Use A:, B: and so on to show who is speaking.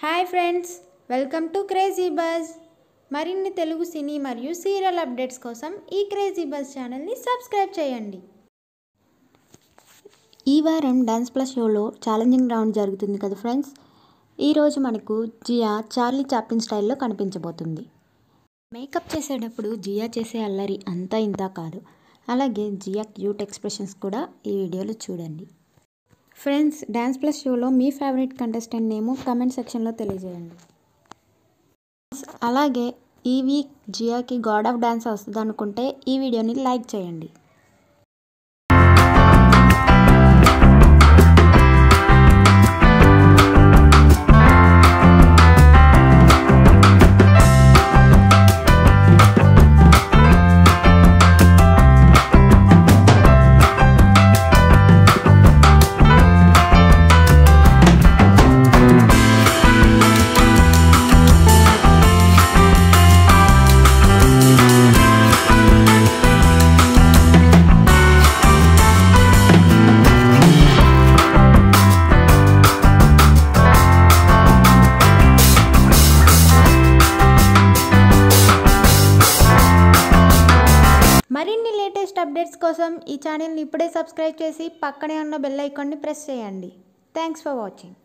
A: Hi friends, welcome to crazy buzz. మరిన్ని తెలుగు సినీ మరియు serial updates కోసం ఈ క్రేజీ బజ్ ఛానల్ని సబ్స్క్రైబ్ చేయండి.
B: ఈ వారం డాన్స్ ప్లస్ షోలో ఛాలెంజింగ్ రౌండ్ జరుగుతుంది కదా ఫ్రెండ్స్. ఈరోజు మనకు జియా చార్లీ చాప్లిన్ స్టైల్లో కనిపించబోతుంది. మేకప్ చేసేటప్పుడు జియా చేసే అల్లరి అంతా ఇంతా కాదు. అలాగే జియా క్యూట్ ఎక్స్ప్రెషన్స్ కూడా ఈ వీడియోలో చూడండి. ఫ్రెండ్స్, డాన్స్ ప్లస్ షోలో మీ ఫేవరెట్ కంటెస్టెంట్ నేమో కమెంట్ సెక్షన్లో తెలియజేయండి. అలాగే ఈ వీక్ జియాకి గాడ్ ఆఫ్ డాన్స్ వస్తుంది అనుకుంటే ఈ వీడియోని లైక్ చేయండి.
A: మరిన్ని లేటెస్ట్ అప్డేట్స్ కోసం ఈ ఛానల్ని ఇప్పుడే సబ్స్క్రైబ్ చేసి పక్కనే ఉన్న బెల్ ఐకాన్ని ప్రెస్ చేయండి. Thanks for watching.